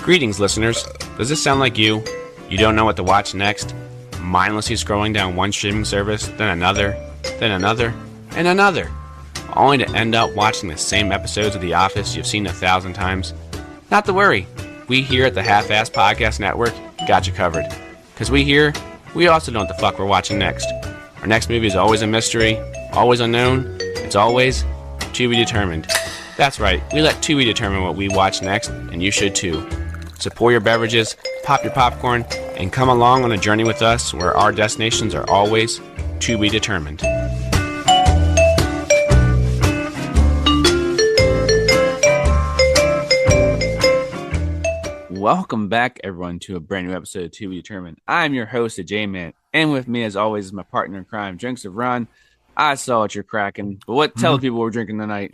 Greetings, listeners. Does this sound like you? You don't know what to watch next? Mindlessly scrolling down one streaming service, then another, and another, only to end up watching the same episodes of The Office you've seen 1,000 times? Not to worry. We here at the Half-Ass Podcast Network got you covered. Because we also know what the fuck we're watching next. Our next movie is always a mystery, always unknown, it's always to be determined. That's right, we let Tubi determine what we watch next, and you should too. So pour your beverages, pop your popcorn, and come along on a journey with us where our destinations are always to be determined. Welcome back, everyone, to a brand new episode of To Be Determined. I'm your host, J-Man, and with me, as always, is my partner in crime, Drinks of Ron. I saw what you're cracking, but tell the people we're drinking tonight.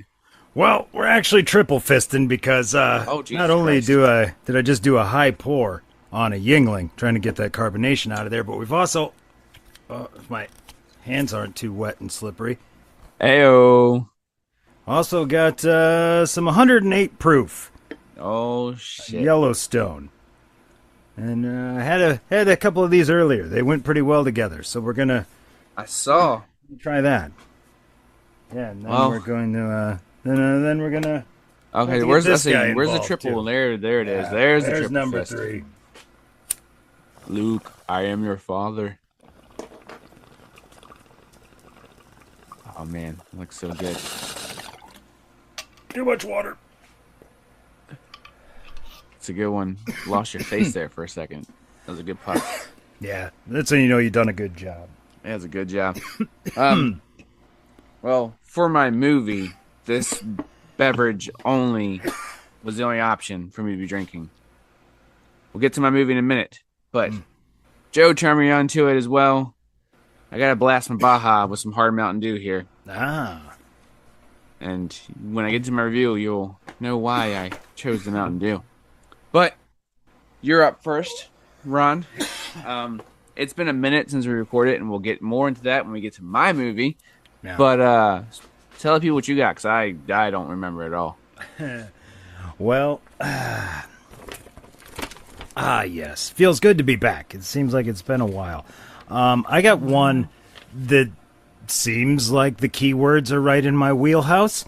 Well, we're actually triple fisting because not only did I just do a high pour on a Yingling, trying to get that carbonation out of there, but we've also, if my hands aren't too wet and slippery, Ayo. Also got some 108 proof. Oh shit! Yellowstone, and I had a couple of these earlier. They went pretty well together, so we're gonna. I saw. Try that. Yeah, and then we're going to. Then we're gonna. Okay, where's the triple? Too. There it is. There's the triple number fist. 3. Luke, I am your father. Oh man, looks so good. Too much water. It's a good one. Lost your face there for a second. That was a good putt. Yeah, that's when you know you've done a good job. Yeah, it's a good job. Well, for my movie, this beverage was the only option for me to be drinking. We'll get to my movie in a minute, but Joe turned me on to it as well. I got to blast my Baja with some hard Mountain Dew here. And when I get to my review, you'll know why I chose the Mountain Dew. But you're up first, Ron. It's been a minute since we recorded it, and we'll get more into that when we get to my movie. Yeah. But tell the people what you got, because I don't remember at all. Well, yes. Feels good to be back. It seems like it's been a while. I got one that seems like the keywords are right in my wheelhouse.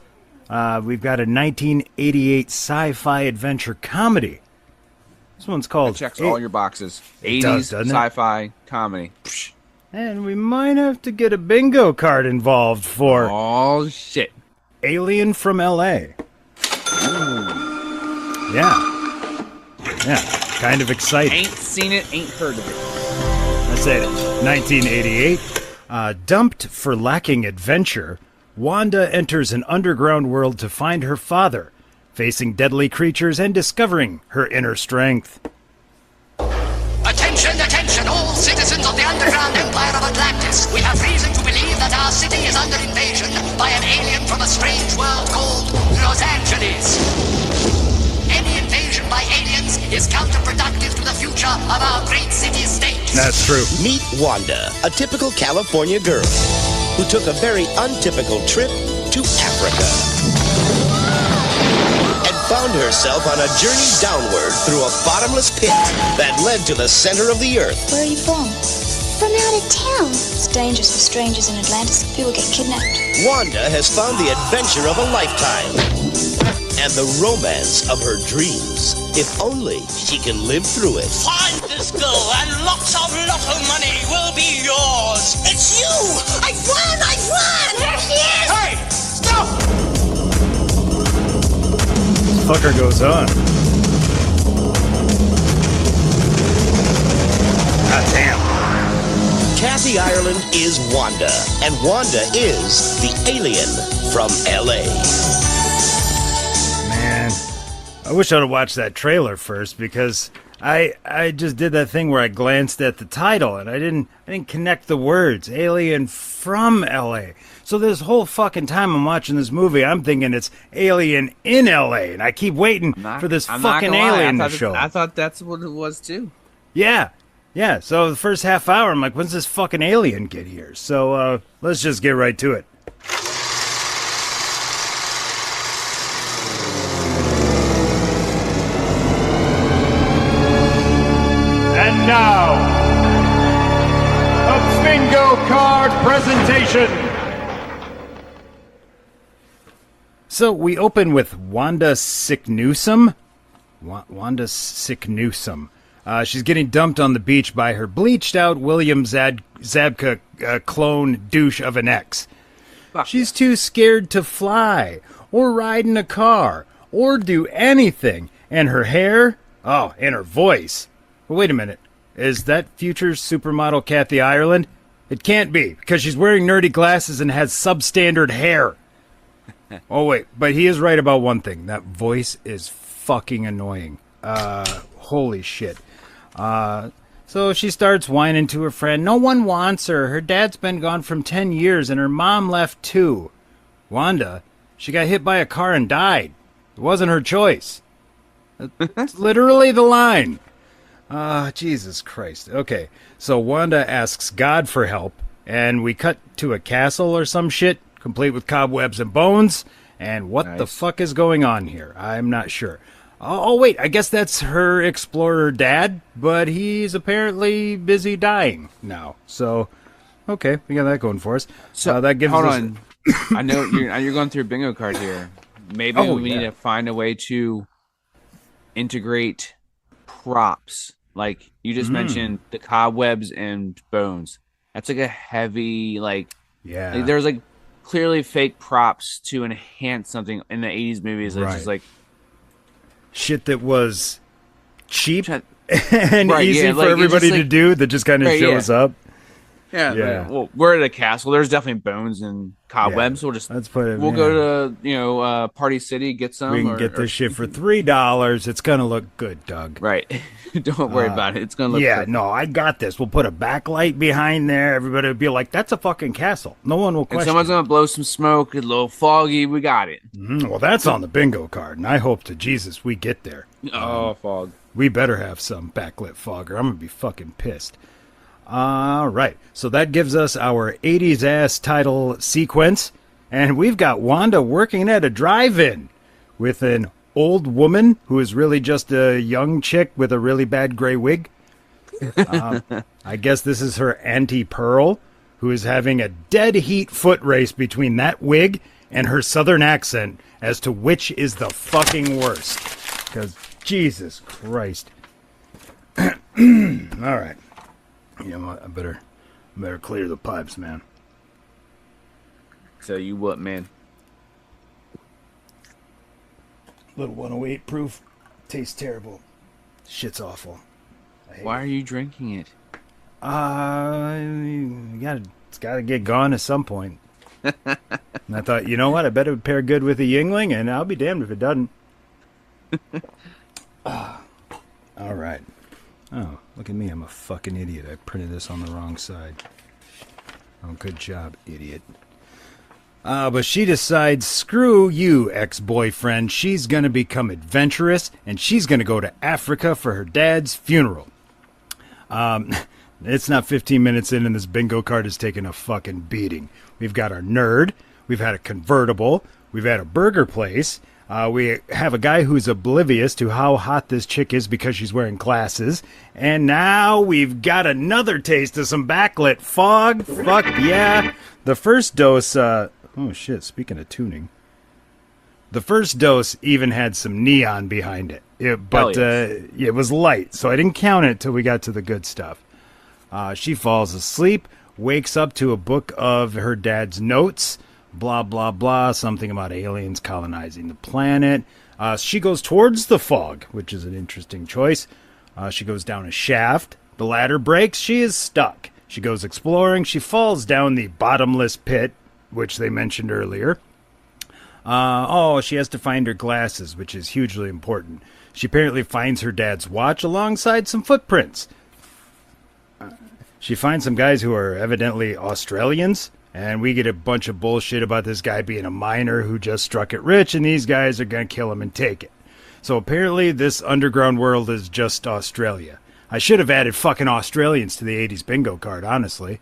We've got a 1988 sci-fi adventure comedy. This one's called... It checks all your boxes. 80s sci-fi comedy. And we might have to get a bingo card involved for... Oh, shit. Alien from L.A. Ooh. Yeah. Yeah, kind of exciting. Ain't seen it, ain't heard of it. That's it. 1988. Dumped for lacking adventure, Wanda enters an underground world to find her father, facing deadly creatures and discovering her inner strength. Attention, attention, all citizens of the underground empire of Atlantis. We have reason to believe that our city is under invasion by an alien from a strange world called Los Angeles. Any invasion by aliens is counterproductive to the future of our great city-state. That's true. Meet Wanda, a typical California girl who took a very untypical trip to Africa. Found herself on a journey downward through a bottomless pit that led to the center of the earth. Where are you from? From out of town. It's dangerous for strangers in Atlantis. People get kidnapped. Wanda has found the adventure of a lifetime and the romance of her dreams. If only she can live through it. Find this girl and lots of lotto money will be yours. It's you! I've won! I've won! Here she is! Hey! Stop! Fucker goes on. God damn. Kathy Ireland is Wanda, and Wanda is the alien from L.A. Man, I wish I'd have watched that trailer first, because I just did that thing where I glanced at the title and I didn't connect the words. Alien from L.A. So this whole fucking time I'm watching this movie, I'm thinking it's Alien in L.A. And I keep waiting for this fucking alien to show up. I thought that's what it was too. Yeah. So the first half hour, I'm like, when's this fucking alien get here? So let's just get right to it. bingo card presentation. So we open with Wanda Sicknewsome. Wanda Sicknewsome. She's getting dumped on the beach by her bleached-out William Zabka clone douche of an ex. She's too scared to fly, or ride in a car, or do anything. And her hair? Oh, and her voice. But wait a minute. Is that future supermodel Kathy Ireland? It can't be, because she's wearing nerdy glasses and has substandard hair. Oh, wait, but he is right about one thing. That voice is fucking annoying. Holy shit. So she starts whining to her friend. No one wants her. Her dad's been gone from 10 years, and her mom left too. Wanda, she got hit by a car and died. It wasn't her choice. That's literally the line. Jesus Christ. Okay, so Wanda asks God for help, and we cut to a castle or some shit, complete with cobwebs and bones. And what the fuck is going on here? I'm not sure. Oh, wait, I guess that's her explorer dad, but he's apparently busy dying now. So, okay, we got that going for us. So that gives hold us... on. I know you're going through a bingo card here. Maybe we need to find a way to integrate props. Like you just mentioned, the cobwebs and bones. That's like a heavy, like there's like clearly fake props to enhance something in the 80s movies. It's just like shit that was cheap and easy for everybody to do that just kind of shows up. Yeah. Well, we're at a castle. There's definitely bones and cobwebs. We'll go to Party City, get some. We can get this shit for $3. It's gonna look good, Doug. Right. Don't worry about it. It's gonna look good. No, I got this. We'll put a backlight behind there. Everybody will be like, "That's a fucking castle." No one will question. And someone's gonna blow some smoke. A little foggy. We got it. Well, that's on the bingo card, and I hope to Jesus we get there. Fog. We better have some backlit fog, or I'm gonna be fucking pissed. All right, so that gives us our 80s ass title sequence, and we've got Wanda working at a drive-in with an old woman who is really just a young chick with a really bad gray wig. I guess this is her Auntie Pearl, who is having a dead heat foot race between that wig and her southern accent as to which is the fucking worst. Because, Jesus Christ. All right. You know what? I better clear the pipes, man. Tell you what, man. Little 108 proof. Tastes terrible. Shit's awful. Why are you drinking it? It's got to get gone at some point. And I thought, you know what? I bet it would pair good with a Yingling, and I'll be damned if it doesn't. All right. Oh, look at me. I'm a fucking idiot. I printed this on the wrong side. Oh, good job, idiot. But she decides, screw you, ex-boyfriend. She's going to become adventurous, and she's going to go to Africa for her dad's funeral. It's not 15 minutes in, and this bingo card is taking a fucking beating. We've got our nerd. We've had a convertible. We've had a burger place. We have a guy who's oblivious to how hot this chick is because she's wearing glasses. And now we've got another taste of some backlit fog. Fuck yeah. The first dose, oh shit, speaking of tuning. The first dose even had some neon behind it. It was light, so I didn't count it till we got to the good stuff. She falls asleep, wakes up to a book of her dad's notes. Blah, blah, blah, something about aliens colonizing the planet. She goes towards the fog, which is an interesting choice. She goes down a shaft. The ladder breaks. She is stuck. She goes exploring. She falls down the bottomless pit, which they mentioned earlier. She has to find her glasses, which is hugely important. She apparently finds her dad's watch alongside some footprints. She finds some guys who are evidently Australians. And we get a bunch of bullshit about this guy being a miner who just struck it rich, and these guys are going to kill him and take it. So apparently this underground world is just Australia. I should have added fucking Australians to the 80s bingo card, honestly.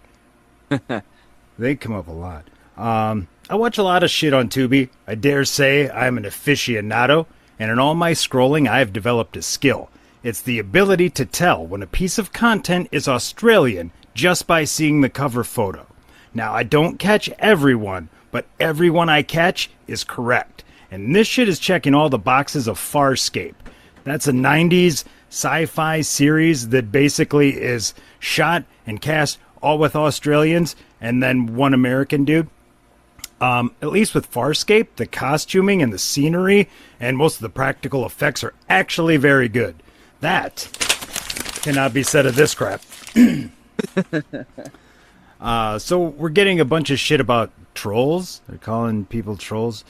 They come up a lot. I watch a lot of shit on Tubi. I dare say I'm an aficionado, and in all my scrolling, I have developed a skill. It's the ability to tell when a piece of content is Australian just by seeing the cover photo. Now, I don't catch everyone, but everyone I catch is correct. And this shit is checking all the boxes of Farscape. That's a 90s sci-fi series that basically is shot and cast all with Australians and then one American dude. At least with Farscape, the costuming and the scenery and most of the practical effects are actually very good. That cannot be said of this crap. So we're getting a bunch of shit about trolls. They're calling people trolls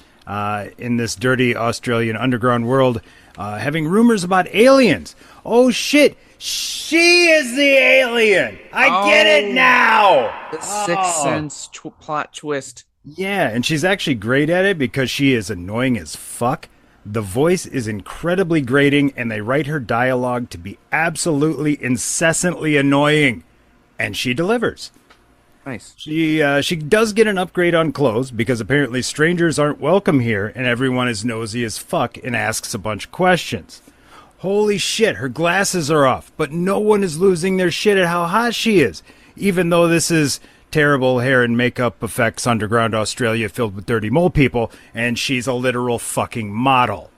in this dirty Australian underground world, having rumors about aliens. Oh shit, she is the alien. I get it now. The Sixth Sense plot twist. Yeah, and she's actually great at it because she is annoying as fuck. The voice is incredibly grating, and they write her dialogue to be absolutely incessantly annoying. And she delivers. Nice. She does get an upgrade on clothes because apparently strangers aren't welcome here and everyone is nosy as fuck and asks a bunch of questions. Holy shit, her glasses are off, but no one is losing their shit at how hot she is, even though this is terrible hair and makeup effects underground Australia filled with dirty mole people, and she's a literal fucking model.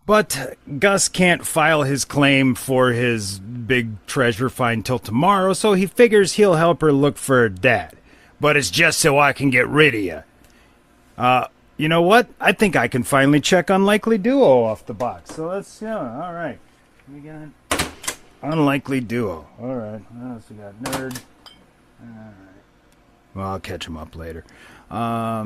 But Gus can't file his claim for his big treasure find till tomorrow, so he figures he'll help her look for her dad. But it's just so I can get rid of you. You know what? I think I can finally check Unlikely Duo off the box. So let's, all right. We got Unlikely Duo. All right. What else we got? Nerd. All right. Well, I'll catch him up later. All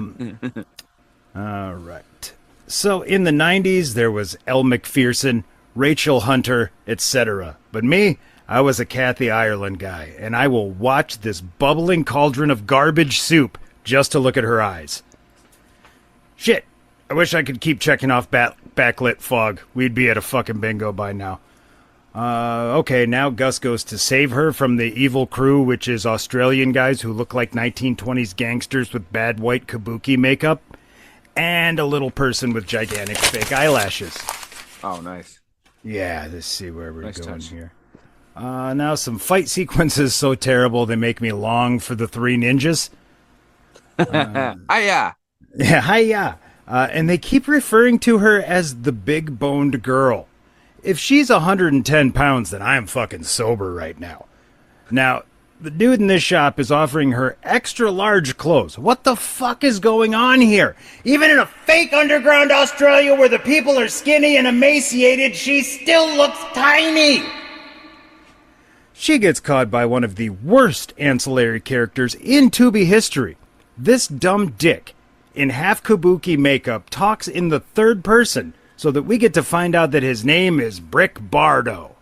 right. So in the 90s, there was Elle Macpherson, Rachel Hunter, etc. But me, I was a Kathy Ireland guy, and I will watch this bubbling cauldron of garbage soup just to look at her eyes. Shit, I wish I could keep checking off backlit fog. We'd be at a fucking bingo by now. Okay, now Gus goes to save her from the evil crew, which is Australian guys who look like 1920s gangsters with bad white kabuki makeup, and a little person with gigantic fake eyelashes. Oh, nice. Yeah, let's see where we're Nice going touch. here. Now some fight sequences so terrible they make me long for the three ninjas. Yeah. Yeah, hiya. And they keep referring to her as the big-boned girl. If she's 110 pounds, then I'm fucking sober right now. Now, the dude in this shop is offering her extra large clothes. What the fuck is going on here? Even in a fake underground Australia where the people are skinny and emaciated, she still looks tiny. She gets caught by one of the worst ancillary characters in Tubi history. This dumb dick, in half kabuki makeup, talks in the third person so that we get to find out that his name is Brick Bardo.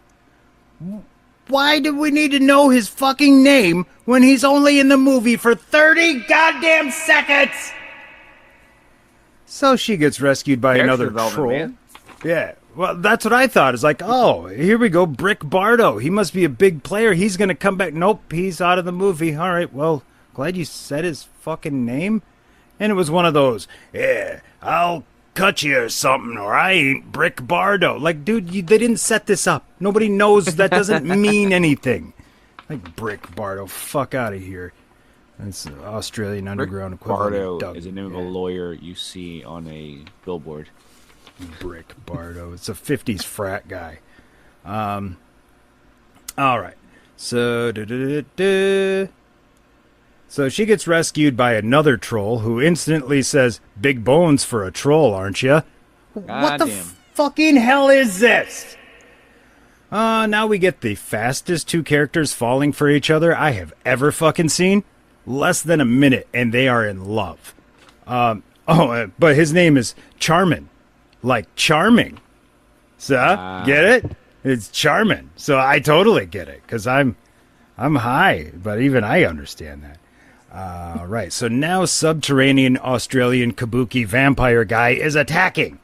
Why do we need to know his fucking name when he's only in the movie for 30 goddamn seconds? So she gets rescued by Character another development, troll. man. Yeah, well, that's what I thought. It's like, oh, here we go, Brick Bardo. He must be a big player. He's going to come back. Nope, he's out of the movie. All right, well, glad you said his fucking name. And it was one of those, yeah, I'll cut you or something, or I ain't Brick Bardo. Like, dude, they didn't set this up. Nobody knows that doesn't mean anything. Like, Brick Bardo, fuck out of here. That's the Australian underground equivalent of Bardo Doug. is the name of a lawyer you see on a billboard. Brick Bardo. It's a 50s frat guy. All right. So, So she gets rescued by another troll who instantly says, "Big bones for a troll, aren't you?" What the fucking hell is this? Now we get the fastest two characters falling for each other I have ever fucking seen. Less than a minute, and they are in love. But his name is Charmin. Like charming. So, get it? It's Charmin. So I totally get it, because I'm high, but even I understand that. Right, so now subterranean Australian kabuki vampire guy is attacking.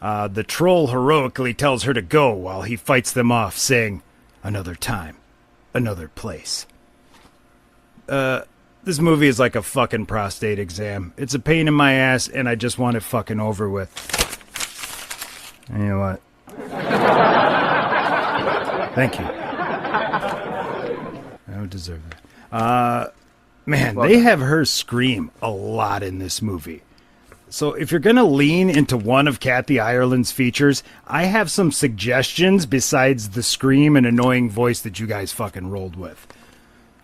The troll heroically tells her to go while he fights them off, saying, "Another time, another place." This movie is like a fucking prostate exam. It's a pain in my ass, and I just want it fucking over with. And you know what? Thank you. deserve that. Man, they have her scream a lot in this movie. So if you're going to lean into one of Kathy Ireland's features, I have some suggestions besides the scream and annoying voice that you guys fucking rolled with.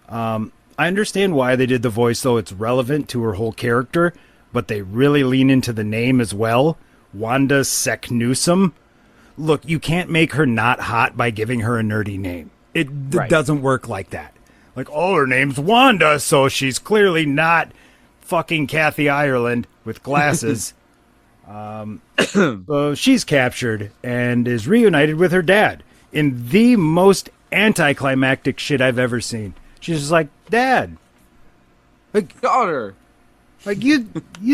I understand why they did the voice, though. It's relevant to her whole character, but they really lean into the name as well. Wanda Seknusum. Look, you can't make her not hot by giving her a nerdy name. It doesn't work like that. Like, oh, her name's Wanda, so she's clearly not fucking Kathy Ireland with glasses. So she's captured and is reunited with her dad in the most anticlimactic shit I've ever seen. She's just like, Dad. Like, Daughter. Like, you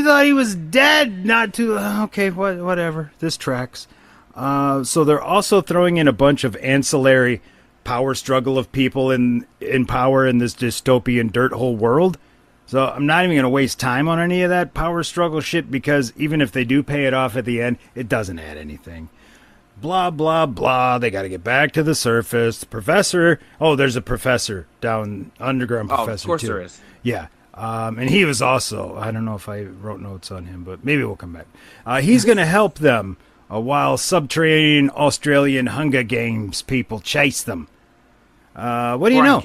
thought he was dead not too... Okay, whatever. This tracks. So they're also throwing in a bunch of ancillary power struggle of people in power in this dystopian dirt hole world. So I'm not even going to waste time on any of that power struggle shit, because even if they do pay it off at the end, it doesn't add anything. Blah, blah, blah. They got to get back to the surface. Professor... Oh, there's a professor down... Underground professor, of course too. there is. Yeah. And he was also... I don't know if I wrote notes on him, but maybe we'll come back. He's going to help them while subterranean Australian Hunger Games people chase them. What do you know?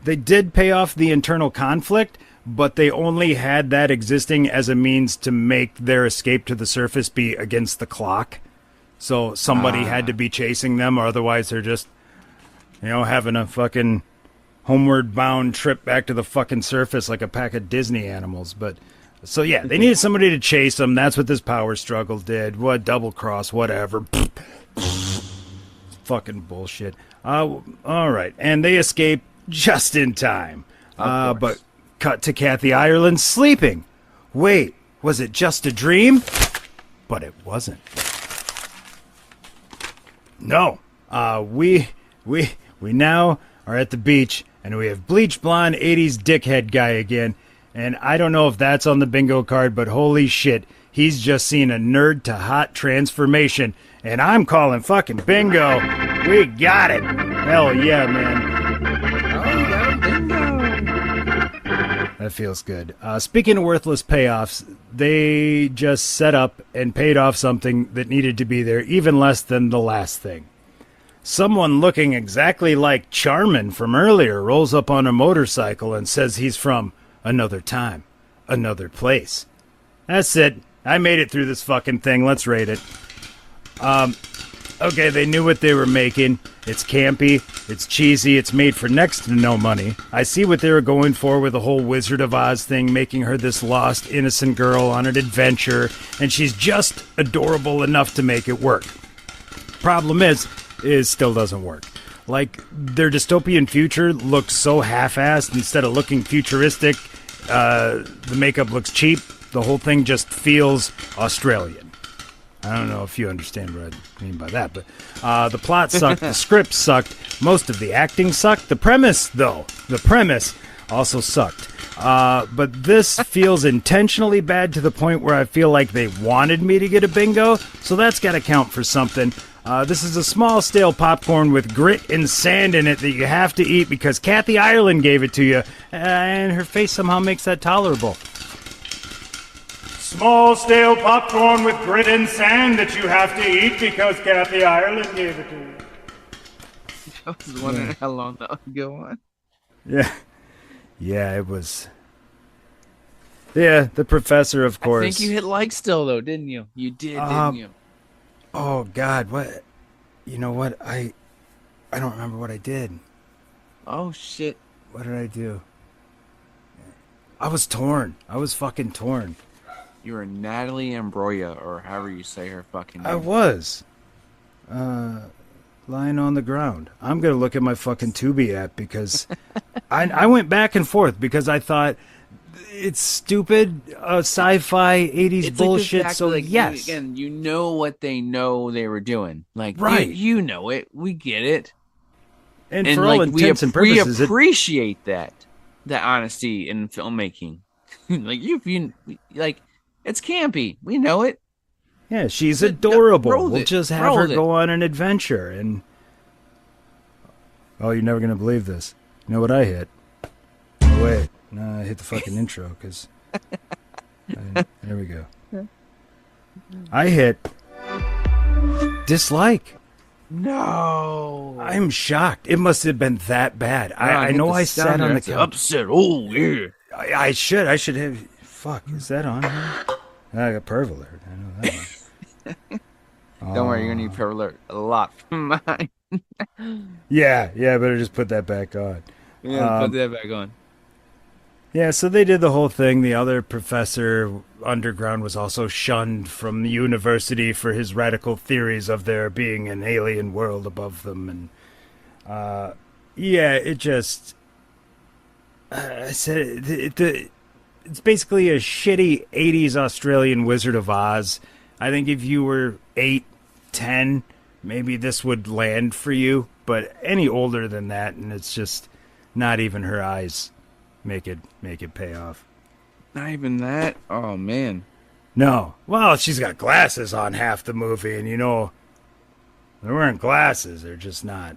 They did pay off the internal conflict, but they only had that existing as a means to make their escape to the surface be against the clock. So somebody had to be chasing them, or otherwise they're just, having a fucking homeward bound trip back to the fucking surface like a pack of Disney animals. But so yeah, they needed somebody to chase them. That's what this power struggle did. What, double cross, whatever. Fucking bullshit. All right, and they escape just in time. But cut to Kathy Ireland sleeping. Wait, was it just a dream? But it wasn't. No. We now are at the beach, and we have bleach blonde 80s dickhead guy again. And I don't know if that's on the bingo card, but holy shit, he's just seen a nerd to hot transformation. And I'm calling fucking bingo. We got it. Hell yeah, man. That feels good. Speaking of worthless payoffs, they just set up and paid off something that needed to be there, even less than the last thing. Someone looking exactly like Charmin from earlier rolls up on a motorcycle and says he's from another time, another place. That's it. I made it through this fucking thing. Let's rate it. Okay, they knew what they were making. It's campy, it's cheesy, it's made for next to no money. I see what they were going for with the whole Wizard of Oz thing, making her this lost, innocent girl on an adventure, and she's just adorable enough to make it work. Problem is still doesn't work. Like, their dystopian future looks so half-assed. Instead of looking futuristic, the makeup looks cheap. The whole thing just feels Australian. I don't know if you understand what I mean by that, but the plot sucked, the script sucked, most of the acting sucked. The premise also sucked. But this feels intentionally bad to the point where I feel like they wanted me to get a bingo, so that's got to count for something. This is a small, stale popcorn with grit and sand in it that you have to eat because Kathy Ireland gave it to you, and her face somehow makes that tolerable. Small, stale popcorn with grit and sand that you have to eat because Kathy Ireland gave it to you. I was wondering how long that would go on. Yeah. Yeah, it was... Yeah, the professor, of course. I think you hit like still, though, didn't you? You did, didn't you? Oh, God, what? You know what? I don't remember what I did. Oh, shit. What did I do? I was torn. I was fucking torn. You were Natalie Imbruglia, or however you say her fucking name. I was. Lying on the ground. I'm going to look at my fucking Tubi app because I went back and forth because I thought it's stupid sci-fi 80s it's bullshit. Like so yes. Again, you know what they know they were doing. Like, right. You know it. We get it. And for all intents and purposes, we appreciate that honesty in filmmaking. It's campy. We know it. Yeah, she's adorable. We'll it. just have her go on an adventure. And oh, you're never going to believe this. You know what I hit? Oh, wait. No, I hit the fucking intro, because... There we go. I hit... dislike. No. I'm shocked. It must have been that bad. I know I sat on the couch. Upset. Oh, yeah. I should have... Fuck, is that on here? I got perv alert. I know that one. Don't worry, you're going to need perv alert a lot from mine. Yeah, I better just put that back on. Yeah, put that back on. Yeah, so they did the whole thing. The other professor underground was also shunned from the university for his radical theories of there being an alien world above them. And, yeah, it just... I said... It's basically a shitty 80s Australian Wizard of Oz. I think if you were 8, 10, maybe this would land for you. But any older than that, and it's just not even her eyes make it pay off. Not even that? Oh, man. No. Well, she's got glasses on half the movie, and they're wearing glasses. They're just not...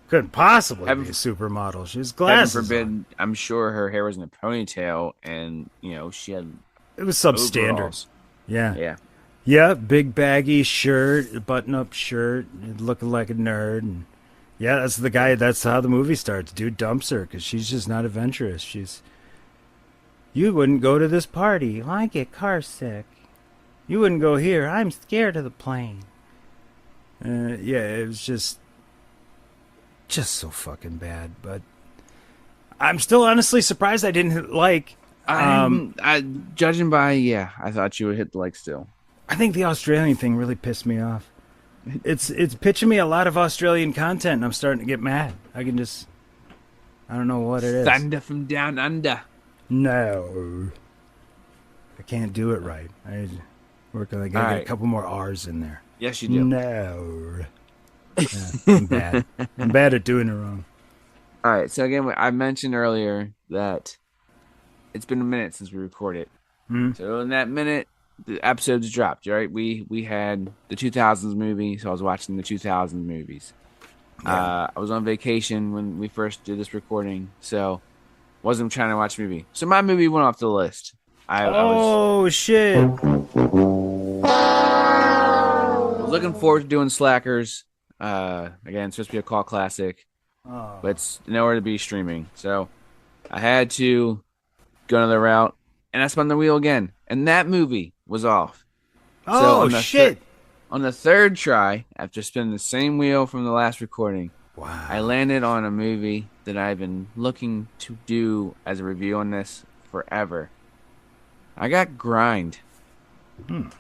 Couldn't possibly be a supermodel. She has glasses. Heaven forbid, on. I'm sure her hair was in a ponytail, and she had. It was substandard. Overalls. Yeah. Yeah, big baggy shirt, button-up shirt, looking like a nerd, and yeah, that's the guy. That's how the movie starts. Dude dumps her because she's just not adventurous. You wouldn't go to this party. Well, I get car sick. You wouldn't go here. I'm scared of the plane. Yeah, it was just so fucking bad. But I'm still honestly surprised I didn't like. Judging by, I thought you would hit the like still. I think the Australian thing really pissed me off. It's pitching me a lot of Australian content, and I'm starting to get mad. I don't know what it is. Thunder from down under. No. I can't do it right. I gotta get a couple more R's in there. Yes, you do. No. Yeah, I'm bad. I'm bad at doing it wrong. All right, so again, I mentioned earlier that it's been a minute since we recorded. Mm-hmm. So in that minute, the episodes dropped, right? We had the 2000s movie, so I was watching the 2000s movies. Yeah. I was on vacation when we first did this recording, so wasn't trying to watch a movie. So my movie went off the list. I shit. was looking forward to doing Slackers. Again, it's supposed to be a cult classic, but it's nowhere to be streaming. So I had to go another route, and I spun the wheel again, and that movie was off. Shit! On the third try, after spinning the same wheel from the last recording, wow, I landed on a movie that I've been looking to do as a review on this forever. I got Grind. I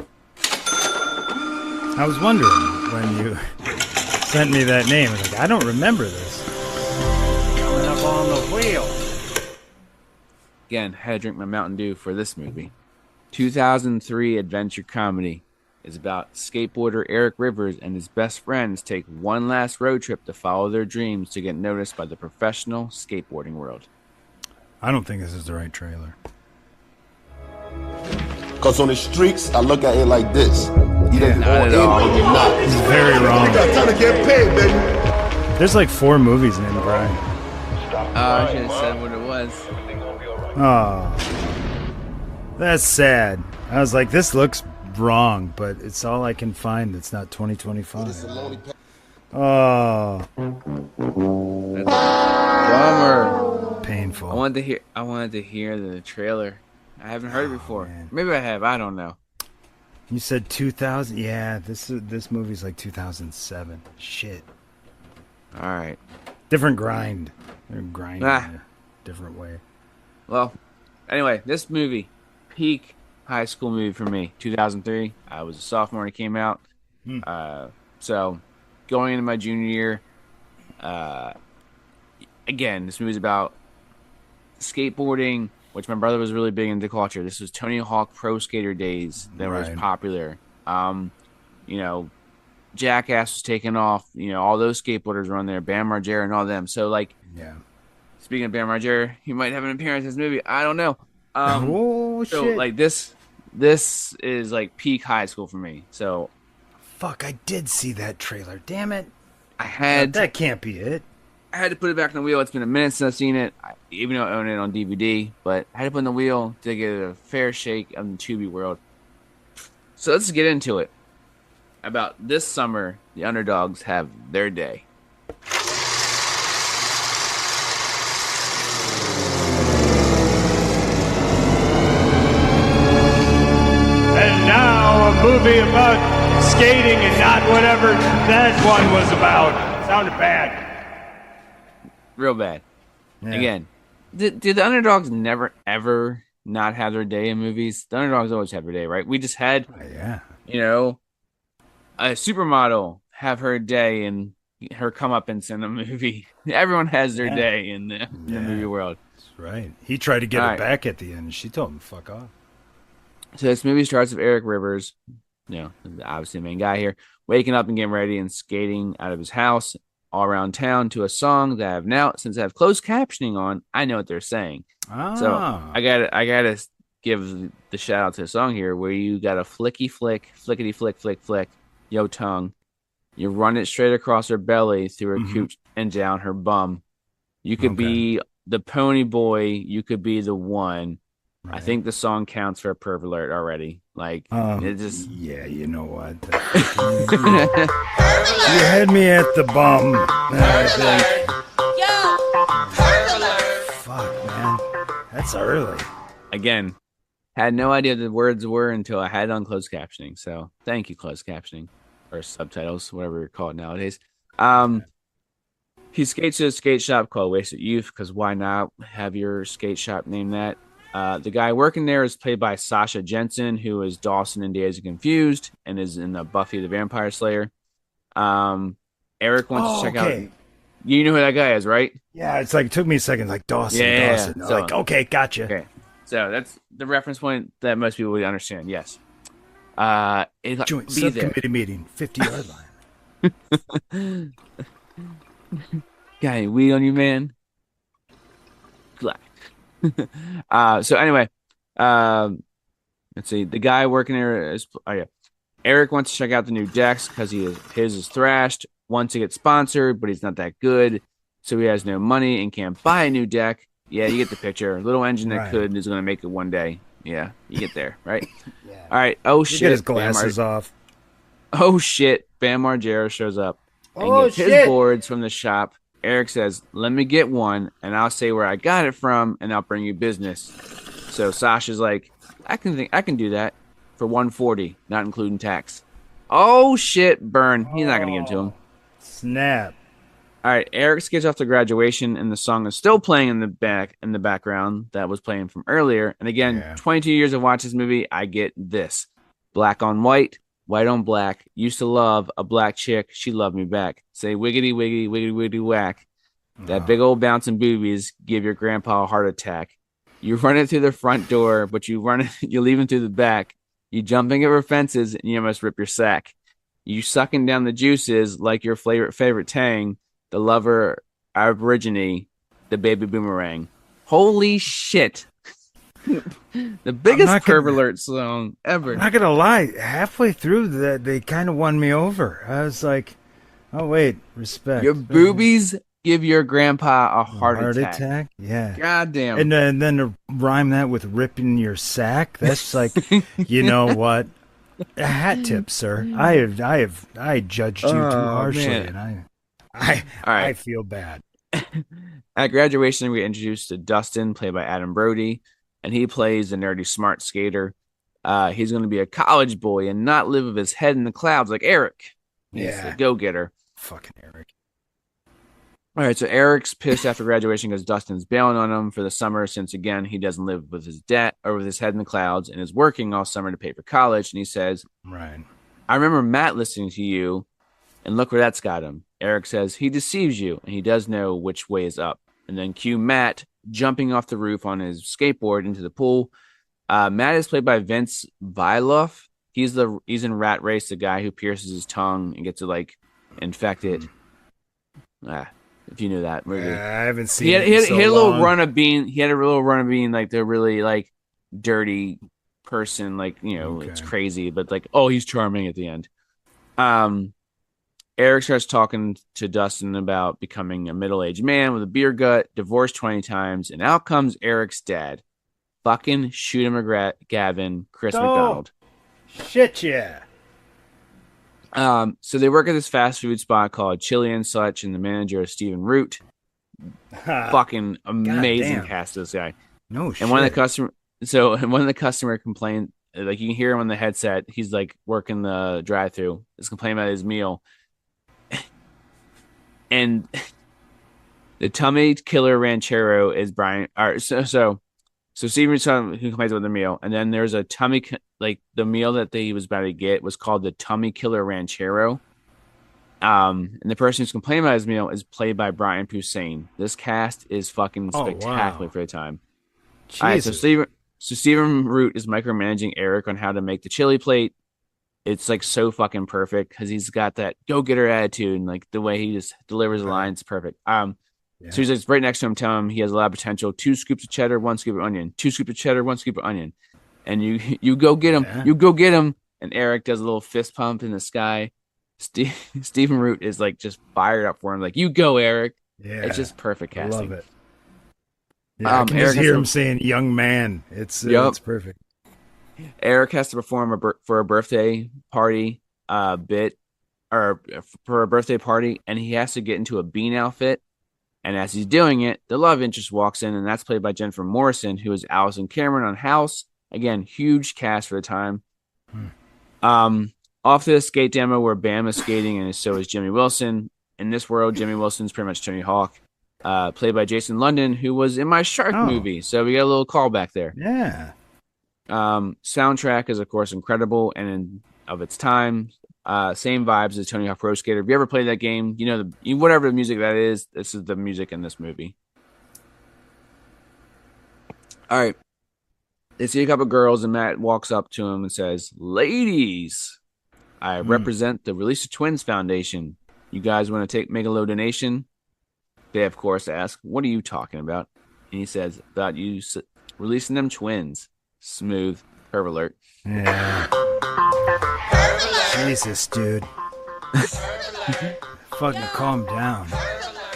was wondering when you sent me that name. I was like, I don't remember this. Coming up on the wheel. Again, had to drink my Mountain Dew for this movie. 2003 adventure comedy is about skateboarder Eric Rivers and his best friends take one last road trip to follow their dreams to get noticed by the professional skateboarding world. I don't think this is the right trailer. Because on the streets, I look at it like this. Either not at all. or you're not. This is very wrong. You got time to get paid, baby. There's like 4 movies named Grind. I should have said what it was. Oh, that's sad. I was like, this looks wrong, but it's all I can find that's not 2025. Oh, That's a bummer. Painful. I wanted to hear the trailer. I haven't heard it before. Man. Maybe I have. I don't know. You said 2000? Yeah, this movie's like 2007. Shit. All right. Different grind. They're grinding in a different way. Well, anyway, this movie, peak high school movie for me. 2003. I was a sophomore when it came out. So, going into my junior year, again, this movie's about skateboarding, which my brother was really big into culture. This was Tony Hawk Pro Skater days that was popular. Jackass was taking off. All those skateboarders were on there. Bam Margera and all them. So, speaking of Bam Margera, he might have an appearance in this movie. I don't know. Shit. This is like peak high school for me. So, fuck, I did see that trailer. Damn it. I had that can't be it. I had to put it back on the wheel. It's been a minute since I've seen it, even though I own it on DVD. But I had to put it on the wheel to get a fair shake of the Tubi world. So let's get into it. About this summer, the underdogs have their day. And now a movie about skating and not whatever that one was about. Sounded bad. Real bad. Yeah. Again, did the underdogs never, ever not have their day in movies? The underdogs always have their day, right? We just had, a supermodel have her day and her comeuppance in a movie. Everyone has their day in the movie world. That's right. He tried to get All her right. back at the end. She told him, fuck off. So this movie starts with Eric Rivers, obviously the main guy here, waking up and getting ready and skating out of his house all around town to a song that since I have closed captioning on, I know what they're saying. So I gotta give the shout out to the song here, where you got a flickety flick, yo tongue. You run it straight across her belly through her cooch and down her bum. You could be the pony boy. You could be the one. Right. I think the song counts for a perv alert already. Like, it just... Yeah, you know what? You had me at the bum. I think. Fuck, man. That's early. Again, had no idea what the words were until I had it on closed captioning. So, thank you, closed captioning. Or subtitles, whatever you call it nowadays. He skates to a skate shop called Wasted Youth, because why not have your skate shop named that? The guy working there is played by Sasha Jensen, who is Dawson in Dazed and Confused and is in the Buffy the Vampire Slayer. Eric wants to check out. You know who that guy is, right? Yeah, it's like, it took me a second, like Dawson. Yeah. So, like, okay, gotcha. Okay. So that's the reference point that most people would understand, yes. Joint subcommittee meeting, 50-yard line. Got any weed on you, man? Glad. So anyway, let's see. The guy working there is Eric wants to check out the new decks because his is thrashed. Wants to get sponsored, but he's not that good, so he has no money and can't buy a new deck. Yeah, you get the picture. Little engine that could is going to make it one day. Yeah, you get there, right? Yeah. All right. Oh shit! Get his glasses off. Oh shit! Bam Margera shows up and gets his boards from the shop. Eric says, "Let me get one, and I'll say where I got it from, and I'll bring you business." So Sasha's like, "I can do that for $140, not including tax." Oh shit! Burn. He's not gonna give it to him. Snap. All right. Eric skates off to graduation, and the song is still playing in the background that was playing from earlier. And again, 22 years of watching this movie, I get this: black on white. White on black, used to love a black chick, she loved me back. Say wiggity, wiggity, wiggity, wiggity, whack. That big old bouncing boobies give your grandpa a heart attack. You run it through the front door, but you leave him through the back. You jumping over fences, and you almost rip your sack. You sucking down the juices like your favorite tang, the lover aborigine, the baby boomerang. Holy shit. The biggest perv alert song ever. I'm not gonna lie. Halfway through that, they kind of won me over. I was like, "Oh wait, respect." Your boobies give your grandpa a heart attack. Yeah. Goddamn. And then to rhyme that with ripping your sack. That's like, you know what? A hat tip, sir. I judged you too harshly, man. and I feel bad. At graduation, we get introduced to Dustin, played by Adam Brody. And he plays the nerdy smart skater. He's going to be a college boy and not live with his head in the clouds like Eric. He's the go-getter. Fucking Eric. All right, so Eric's pissed after graduation because Dustin's bailing on him for the summer since, again, he doesn't live with his debt or with his head in the clouds and is working all summer to pay for college. And he says, "Right. I remember Matt listening to you, and look where that's got him." Eric says, "He deceives you, and he does know which way is up." And then cue Matt jumping off the roof on his skateboard into the pool. Matt is played by Vince Viloff. He's in Rat Race, the guy who pierces his tongue and gets it like infected. If you knew that movie, I haven't seen. He had a long. little run of being. He had a little run of being like the really like dirty person. Like it's crazy, but like he's charming at the end. Eric starts talking to Dustin about becoming a middle-aged man with a beer gut, divorced 20 times, and out comes Eric's dad. Fucking shoot him, Gavin, Chris McDonald. Shit, yeah. So they work at this fast food spot called Chili and Such, and the manager is Stephen Root. Fucking amazing cast of this guy. No shit. And one of the customer complained, like you can hear him on the headset. He's like working the drive-through. He's complaining about his meal, and the tummy killer ranchero is Brian. So Stephen who complains about the meal, and then there's a tummy like the meal that he was about to get was called the tummy killer ranchero. And the person who's complaining about his meal is played by Brian Posehn. This cast is fucking spectacular for the time. All right, so Stephen Root is micromanaging Eric on how to make the chili plate. It's like so fucking perfect because he's got that go-getter attitude and like the way he just delivers the lines, perfect. So he's like right next to him, telling him he has a lot of potential. 2 scoops of cheddar, 1 scoop of onion. 2 scoops of cheddar, 1 scoop of onion. And you go get him. Yeah. You go get him. And Eric does a little fist pump in the sky. Stephen Root is like just fired up for him. Like, you go, Eric. Yeah, it's just perfect casting. I love it. Yeah, I can just hear him saying "young man." It's perfect. Eric has to perform for a birthday party for a birthday party, and he has to get into a bean outfit. And as he's doing it, the love interest walks in, and that's played by Jennifer Morrison, who is Allison Cameron on House. Again, huge cast for the time. Off to the skate demo where Bam is skating, and so is Jimmy Wilson. In this world, Jimmy Wilson's pretty much Tony Hawk, played by Jason London, who was in my Shark movie. So we got a little callback there. Yeah. Soundtrack is, of course, incredible and of its time. Same vibes as Tony Hawk Pro Skater. If you ever played that game, you know whatever the music that is, this is the music in this movie. All right. They see a couple girls, and Matt walks up to him and says, "Ladies, I represent the Release the Twins Foundation. You guys want to make a low donation?" They, of course, ask, "What are you talking about?" And he says, "About you releasing them twins." Smooth. Curve alert. Yeah. Jesus, dude. Fucking calm down.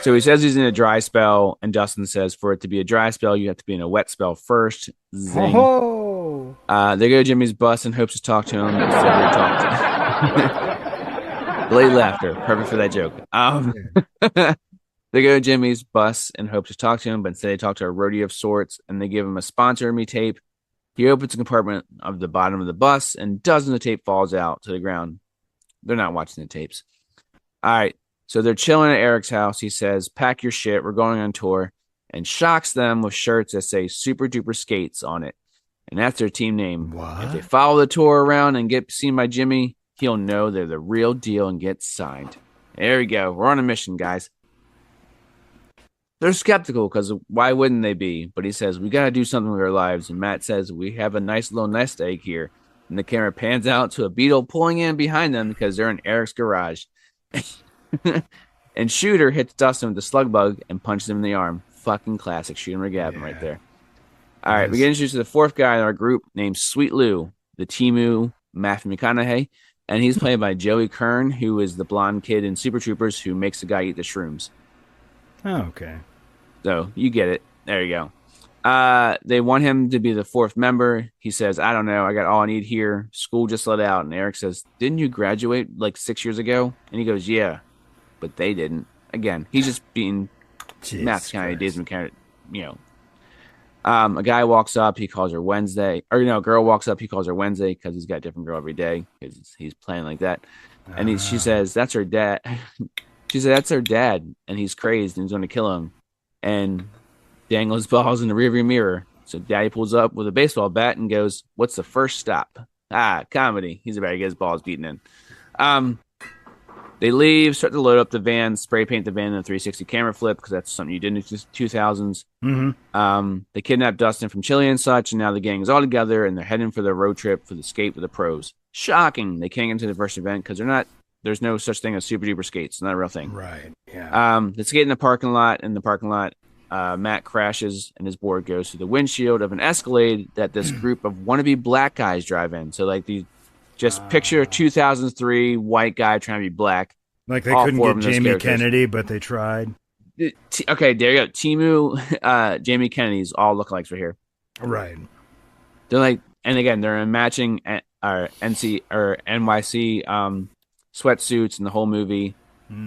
So he says he's in a dry spell, and Dustin says for it to be a dry spell, you have to be in a wet spell first. Zing. Oh. They go to Jimmy's bus and hopes to talk to him. Delayed laughter. Perfect for that joke. They go to Jimmy's bus and hopes to talk to him, but instead they talk to a roadie of sorts, and they give him a sponsor me tape. He opens a compartment of the bottom of the bus, and dozens of tape falls out to the ground. They're not watching the tapes. All right, so they're chilling at Eric's house. He says, "Pack your shit, we're going on tour," and shocks them with shirts that say Super Duper Skates on it. And that's their team name. What? If they follow the tour around and get seen by Jimmy, he'll know they're the real deal and get signed. There we go. We're on a mission, guys. They're skeptical because why wouldn't they be? But he says, "We got to do something with our lives." And Matt says, "We have a nice little nest egg here." And the camera pans out to a beetle pulling in behind them because they're in Eric's garage. And Shooter hits Dustin with the slug bug and punches him in the arm. Fucking classic Shooter McGavin right there. All right, we get introduced to the fourth guy in our group named Sweet Lou, the Timu Matthew McConaughey. And he's played by Joey Kern, who is the blonde kid in Super Troopers who makes the guy eat the shrooms. Oh, okay. So you get it. There you go. They want him to be the fourth member. He says, "I don't know. I got all I need here. School just let out." And Eric says, "Didn't you graduate like 6 years ago?" And he goes, "Yeah, but they didn't." Again, he's just being Matt's kind of days mechanic, you know. A guy walks up. He calls her Wednesday. Or, a girl walks up. He calls her Wednesday because he's got a different girl every day because he's playing like that. And she says, "That's her dad." She said, "That's her dad, and he's crazed and he's going to kill him." And dangles balls in the rearview mirror. So Daddy pulls up with a baseball bat and goes, "What's the first stop?" Comedy. He's about to get his balls beaten in. They leave, start to load up the van, spray paint the van in a 360 camera flip because that's something you did in the 2000s. Mm-hmm. They kidnap Dustin from Chile and such, and now the gang is all together and they're heading for their road trip for the skate with the pros. Shocking. They can't get into the first event because there's no such thing as Super Duper Skates. It's not a real thing. Right. Yeah. They skate in the parking lot. In the parking lot, Matt crashes and his board goes through the windshield of an Escalade that this group of wannabe black guys drive in. So, like, just picture a 2003 white guy trying to be black. Like they All couldn't four get of those Jamie characters. Kennedy, but they tried. Okay, there you go. Timu, Jamie Kennedy's all lookalikes right here. Right. They're like, and again, they're in matching NC or NYC sweatsuits and the whole movie.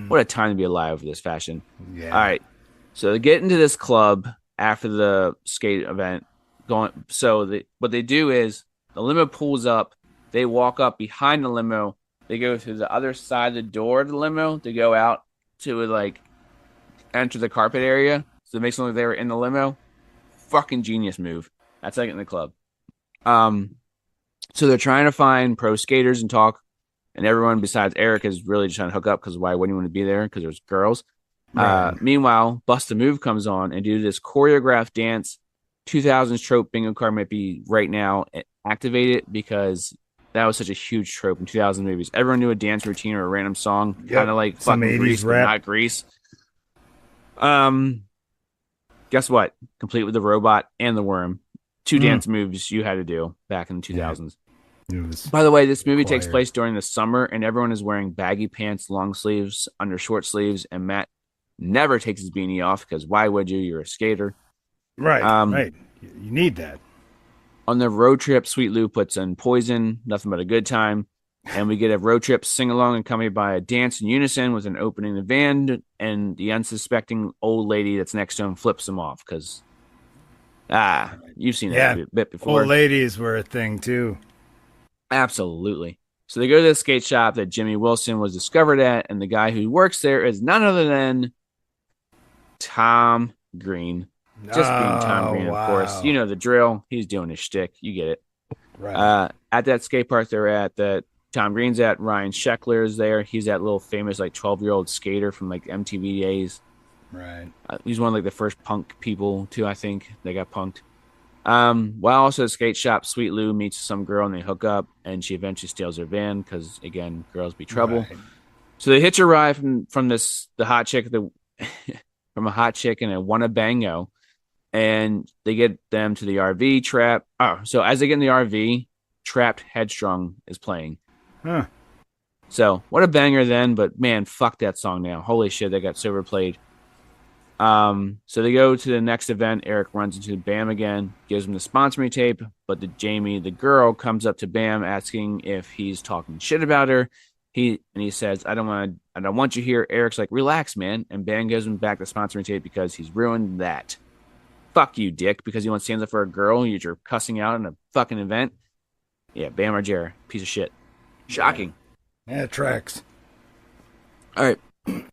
What a time to be alive for this fashion. Yeah. All right, so they get into this club after the skate event. What they do is the limo pulls up. They walk up behind the limo. They go to the other side of the door of the limo to go out to like enter the carpet area. So it makes it look like they were in the limo. Fucking genius move. That's like in the club. So they're trying to find pro skaters and talk, and everyone besides Eric is really just trying to hook up because why wouldn't you want to be there? Because there's girls. Right. Meanwhile, Bust a Move comes on and do this choreographed dance. 2000s trope bingo card might be right now activated because that was such a huge trope in 2000 movies. Everyone knew a dance routine or a random song, kind of like Some fucking 80s Grease, rap. but not Grease. Guess what? Complete with the robot and the worm. Two dance moves you had to do back in the 2000s. By the way, this movie takes place during the summer, and everyone is wearing baggy pants, long sleeves, under short sleeves, and Matt never takes his beanie off because why would you? You're a skater. Right. Right. You need that. On the road trip, Sweet Lou puts in Poison, Nothing But a Good Time, and we get a road trip sing-along accompanied by a dance in unison with an opening the van, and the unsuspecting old lady that's next to him flips him off because, you've seen that a bit before. Old ladies were a thing, too. Absolutely. So they go to the skate shop that Jimmy Wilson was discovered at, and the guy who works there is none other than Tom Green. Just being Tom Green, of course. You know the drill. He's doing his shtick. You get it. Right. At that skate park they're at, that Tom Green's at, Ryan Sheckler is there. He's that little famous like 12-year-old skater from like MTV days. Right. He's one of like the first punk people too, I think. They got punked. While also at the skate shop, Sweet Lou meets some girl and they hook up, and she eventually steals her van because again, girls be trouble. Right. So they hitch a ride from the hot chick from a hot chick and a wanna-bango. And they get them to the RV trap. Oh, so as they get in the RV, Trapped Headstrong is playing. Huh. So what a banger then, but man, fuck that song now. Holy shit, that got so overplayed. So they go to the next event. Eric runs into Bam again, gives him the sponsoring tape, but Jamie, the girl, comes up to Bam asking if he's talking shit about her. He says, I don't want you here. Eric's like, relax, man. And Bam gives him back the sponsoring tape because he's ruined that. Fuck you, dick, because you want to stand up for a girl and you're cussing out in a fucking event. Yeah, Bam Margera, piece of shit. Shocking. Yeah, it tracks. All right.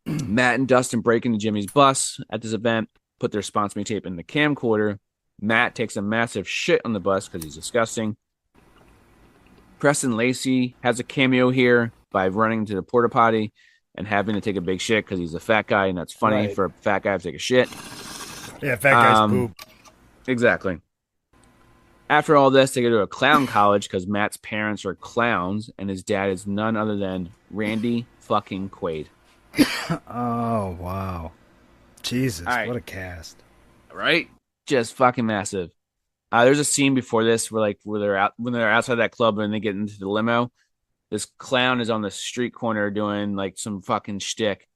Matt and Dustin break into Jimmy's bus at this event, put their sponsoring tape in the camcorder. Matt takes a massive shit on the bus because he's disgusting. Preston Lacey has a cameo here by running to the porta potty and having to take a big shit because he's a fat guy, and that's funny for a fat guy to take a shit. Yeah, fat guy's poop. Exactly. After all this, they go to a clown college because Matt's parents are clowns, and his dad is none other than Randy fucking Quaid. Oh, wow. Jesus, All right. what a cast. Right? Just fucking massive. There's a scene before this where they're outside that club and they get into the limo. This clown is on the street corner doing like some fucking shtick,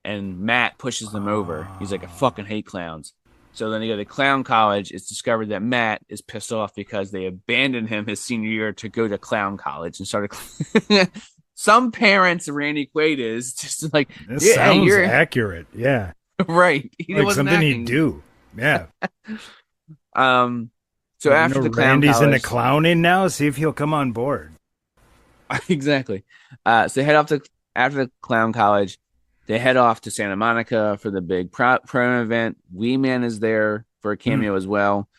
and Matt pushes them over. He's like, I fucking hate clowns. So then they go to clown college. It's discovered that Matt is pissed off because they abandoned him his senior year to go to clown college and started. Some parents, Randy Quaid is just like, This sounds accurate. Yeah. Right. He like wasn't something acting. he'd do. Yeah. So after the clown Randy's college, into clowning now. See if he'll come on board. Exactly. So they head off to after the clown college. They head off to Santa Monica for the big pro event. Wee Man is there for a cameo as well.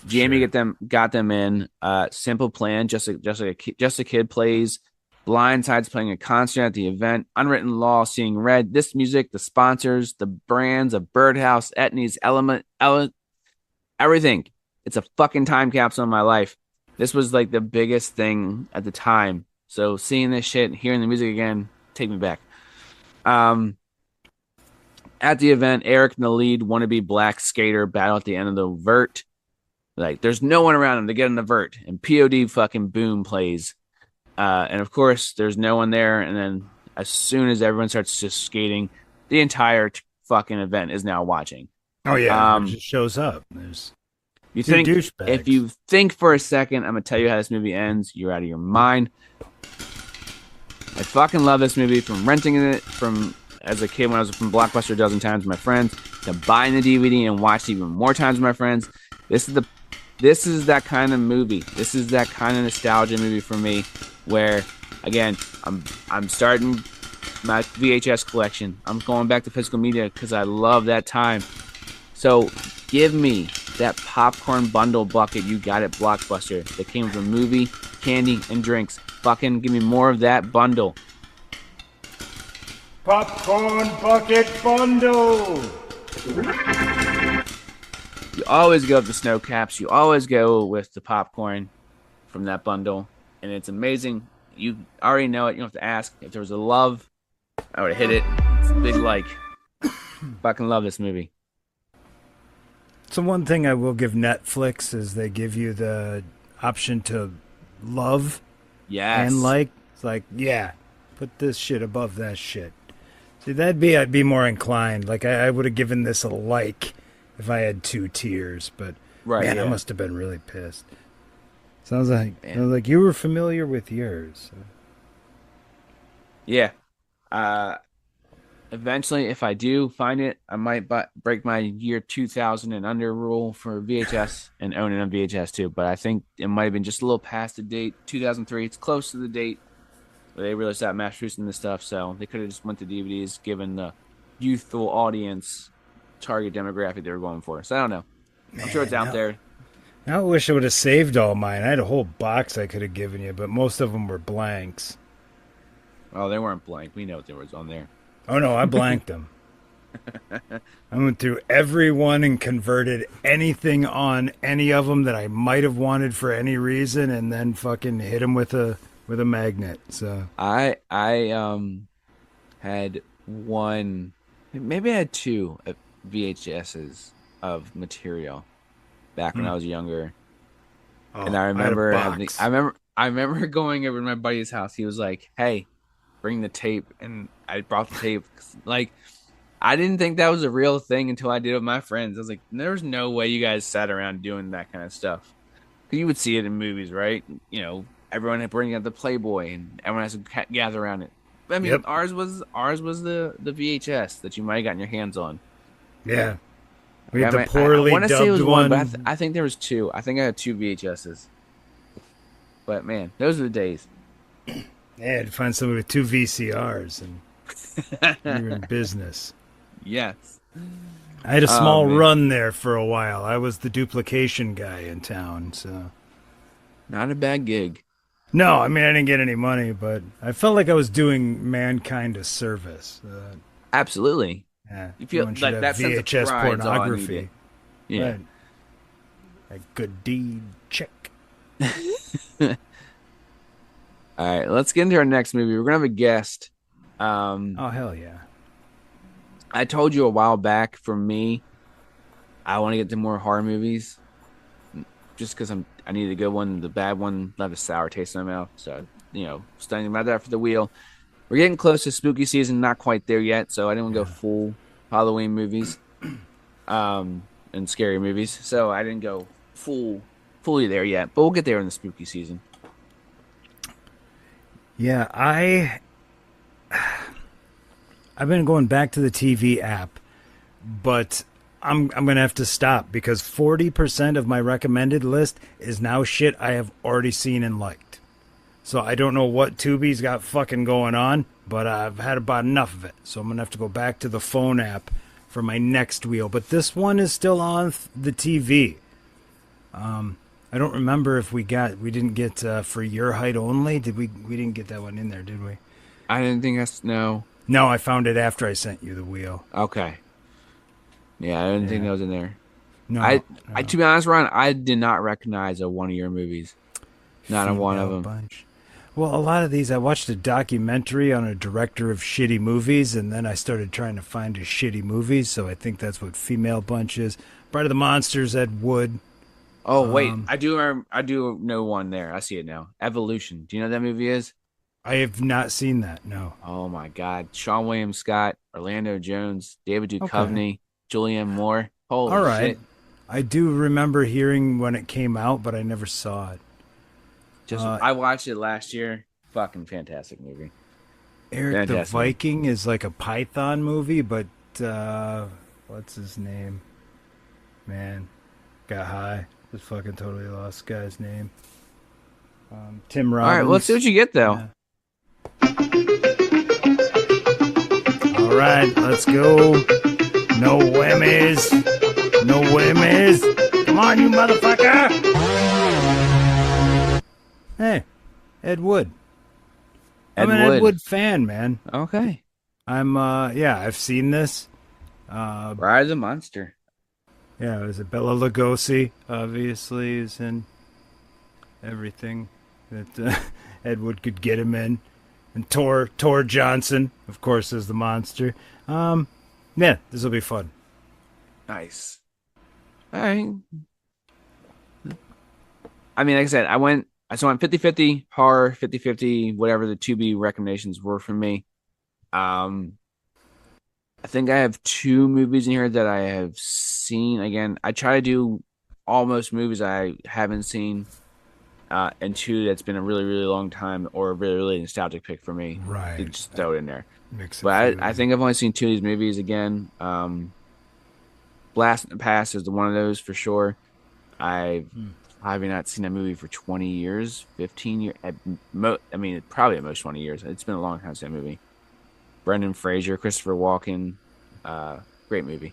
Jamie got them in. Simple Plan. Just a Kid plays. Blindside's playing a concert at the event. Unwritten Law, Seeing Red. This Music, the sponsors, the brands of Birdhouse, Etnies, Element, everything. It's a fucking time capsule in my life. This was like the biggest thing at the time. So seeing this shit and hearing the music again, take me back. At the event, Eric and the lead wannabe black skater battle at the end of the vert. Like, there's no one around him to get in the vert, and POD fucking boom plays. And of course, there's no one there. And then as soon as everyone starts just skating, the entire fucking event is now watching. Oh yeah, it just shows up. There's You two think douchebags. if you think for a second, I'm gonna tell you how this movie ends. You're out of your mind. I fucking love this movie, from renting it from as a kid when I was from Blockbuster a dozen times with my friends, to buying the DVD and watching even more times with my friends. This is that kind of movie. This is that kind of nostalgia movie for me, where again I'm starting my VHS collection. I'm going back to physical media because I love that time. So give me that popcorn bundle bucket you got at Blockbuster that came with a movie, candy, and drinks. Fucking give me more of that bundle. Popcorn bucket bundle. You always go with the snow caps. You always go with the popcorn from that bundle. And it's amazing. You already know it. You don't have to ask. If there was a love, I would have hit it. It's a big like. Fucking love this movie. So one thing I will give Netflix is they give you the option to love and like. It's like, yeah, put this shit above that shit. See, I'd be more inclined. Like, I would have given this a like if I had 2 tiers, but man, I must have been really pissed. Sounds like you were familiar with yours. Yeah. Eventually, if I do find it, I might break my year 2000 and under rule for VHS and own it on VHS too. But I think it might have been just a little past the date. 2003. It's close to the date where they really started mass producing this stuff. So they could have just went to DVDs, given the youthful audience target demographic they were going for. So I don't know. I'm sure it's out there. I wish I would have saved all mine. I had a whole box I could have given you, but most of them were blanks. Oh, they weren't blank. We know what there was on there. Oh, no, I blanked them. I went through every one and converted anything on any of them that I might have wanted for any reason, and then fucking hit them with a magnet. So I had one, maybe I had 2 VHSs of material back when I was younger. And I remember I remember going over to my buddy's house. He was like, "Hey, bring the tape," and I brought the tape. Like, I didn't think that was a real thing until I did it with my friends. I was like, "There's no way you guys sat around doing that kind of stuff." Because you would see it in movies, right? You know, everyone had bringing out the Playboy, and everyone has to gather around it. I mean, ours was the VHS that you might have gotten your hands on. Yeah, we had the poorly I want to say it was one, but I think there was 2. I think I had 2 VHSs. But man, those are the days. Yeah, to find somebody with 2 VCRs and you're in business. Yes. I had a small run there for a while. I was the duplication guy in town, so not a bad gig. No, I mean I didn't get any money, but I felt like I was doing mankind a service. Absolutely. Yeah, you feel like that VHS pornography. Yeah. Right. A good deed check. All right, let's get into our next movie. We're gonna have a guest. Oh hell yeah! I told you a while back. For me, I want to get to more horror movies, just because I need a good one. The bad one left a sour taste in my mouth. So studying about that for the wheel. We're getting close to spooky season. Not quite there yet, so I didn't want to go full Halloween movies, and scary movies. So I didn't go fully there yet. But we'll get there in the spooky season. Yeah, I've been going back to the TV app, but I'm going to have to stop because 40% of my recommended list is now shit I have already seen and liked. So I don't know what Tubi's got fucking going on, but I've had about enough of it. So I'm going to have to go back to the phone app for my next wheel. But this one is still on the TV. I don't remember if we didn't get For Your Height Only. We didn't get that one in there, did we? I didn't think no. No, I found it after I sent you the wheel. Okay. Yeah, I didn't think that was in there. No, I to be honest, Ron, I did not recognize one of your movies. Not a one of them. Bunch. Well, a lot of these, I watched a documentary on a director of shitty movies, and then I started trying to find his shitty movies, so I think that's what Female Bunch is. Bride of the Monsters, Ed Wood. Oh, wait. I do know one there. I see it now. Evolution. Do you know what that movie is? I have not seen that. No. Oh my God, Sean William Scott, Orlando Jones, David Okay. Duchovny, Julianne Moore. Holy All right. shit! I do remember hearing when it came out, but I never saw it. Just I watched it last year. Fucking fantastic movie. Eric Fantastic. the Viking is like a Python movie, but what's his name? Man, got high. Just fucking totally lost the guy's name. Tim All Robbins. right, well, let's see what you get though. Yeah. All right, let's go. No whammies. No whammies. Come on, you motherfucker. Hey, Ed Wood. I'm an Ed Wood fan, man. Okay. I've seen this. Ride of the Monster. Yeah, it was Bela Lugosi, obviously, is in everything that Ed Wood could get him in. And Tor Johnson, of course, is the monster. Yeah, this will be fun. Nice. All right. I mean, like I said, I went 50-50 horror, 50-50 whatever the Tubi recommendations were for me. I think I have 2 movies in here that I have seen. Again, I try to do almost movies I haven't seen, and 2 that's been a really, really long time or a really, really nostalgic pick for me. Right. To just throw it in there. But I think I've only seen 2 of these movies again. Blast in the Past is one of those for sure. I've not seen that movie for 20 years, 15 years. I mean, probably at most 20 years. It's been a long time since that movie. Brendan Fraser, Christopher Walken, great movie.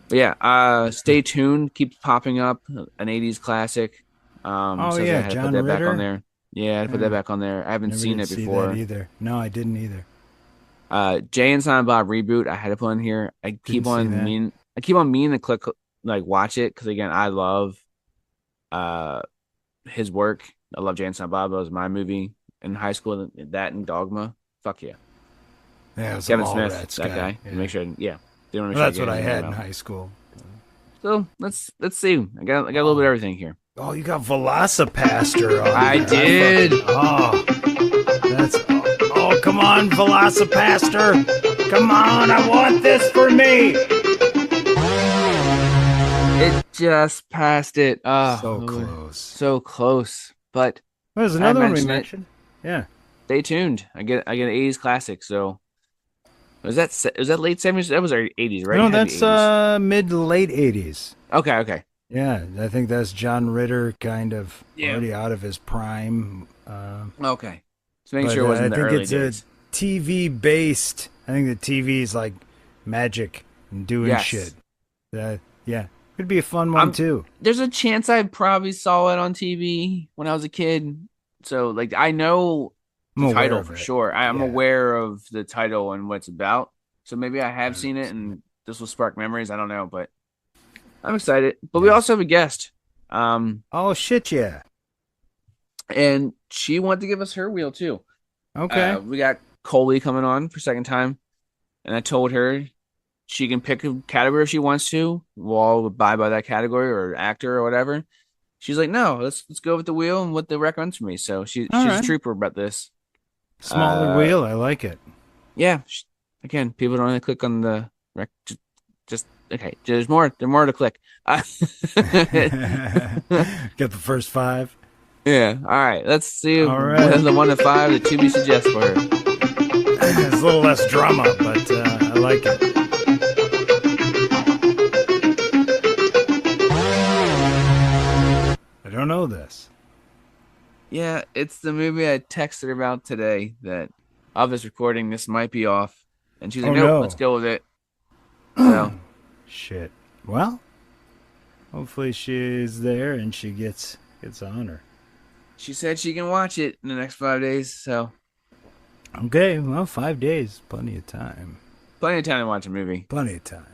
But yeah, Stay Tuned keeps popping up, an 80s classic. So I had to John put that Ritter. back on there. Yeah, I had to put that back on there. I haven't Never seen did it see before. that either. No, I didn't either. Jay and Silent Bob reboot. I had to put in here. I keep on meaning to click watch it because again, I love his work. I love Jay and Silent Bob. That was my movie in high school. That and Dogma. Fuck yeah. Yeah, it was Kevin a Smith, Mallrats that guy. Yeah. Make sure, yeah. Well, that's what I had in high school. So let's see. I got a little bit of everything here. Oh, you got Velocipaster on I there. did. Oh, come on, Velocipaster. Come on, I want this for me. It just passed it. Oh, So close. So close. But There's another one we mentioned it. mentioned. Yeah. Stay tuned. I get an 80s classic. So was that late 70s? That was our 80s, right? No, It had to be that's 80s. mid to late 80s. Okay. Yeah, I think that's John Ritter kind of Yeah. already out of his prime. Okay. So making But, sure it wasn't I the think early it's days. a TV based. I think the TV is like magic and doing Yes. shit. Yeah, could be a fun one too. There's a chance I probably saw it on TV when I was a kid. So like I know I'm the aware title of for it. sure. I'm Yeah. aware of the title and what it's about. So maybe I have seen it and this will spark memories. I don't know, but I'm excited. But we also have a guest. Oh shit, yeah. And she wanted to give us her wheel too. Okay. We got Coley coming on for second time. And I told her she can pick a category if she wants to. We'll all abide by that category or actor or whatever. She's like, no, let's go with the wheel and what the recommends for me. So she's right. a trooper about this. Smaller wheel, I like it. Yeah. Again, people don't only click on the just okay. There's more to click. Get the first 5. Yeah. All right. Let's see. All right. The 1 to 5 that Tubi suggests for her. It's a little less drama, but I like it. I don't know this. Yeah, it's the movie I texted her about today that of this recording, this might be off. And she's like, Oh, nope, no. let's go with it. So Shit. Well, hopefully she's there and she gets on her. she said she can watch it in the next 5 days. So Okay, well, 5 days, plenty of time. plenty of time to watch a movie. Plenty of time.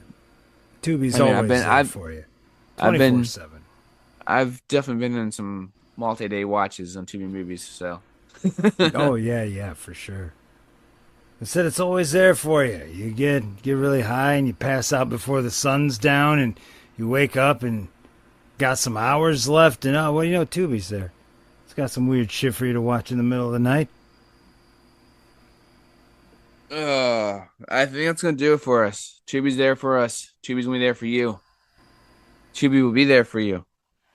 Tubi's I mean, always there for you. I've been- 24/7. I've definitely been in some multi-day watches on Tubi movies. So Oh yeah, for sure. I said it's always there for you. You get really high and you pass out before the sun's down, and you wake up and got some hours left, and Tubi's there. It's got some weird shit for you to watch in the middle of the night. I think that's gonna do it for us. Tubi's there for us. Tubi's gonna be there for you. Tubi will be there for you,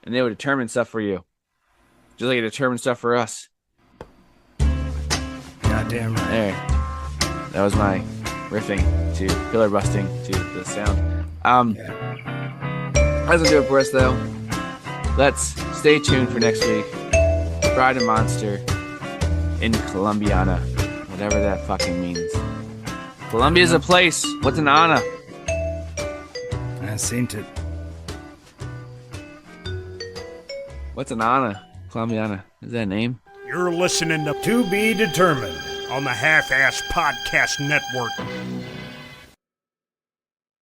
and they will determine stuff for you, just like it determined stuff for us. Goddamn right. There, that was my riffing to pillar busting to the sound. That's gonna do it for us, though. Let's stay tuned for next week. Bride and Monster in Columbiana, whatever that fucking means. Columbia's a place. What's an Anna? I seen it. What's an Anna? Columbiana. Is that a name? You're listening to To be determined. on the Half-Ass Podcast Network.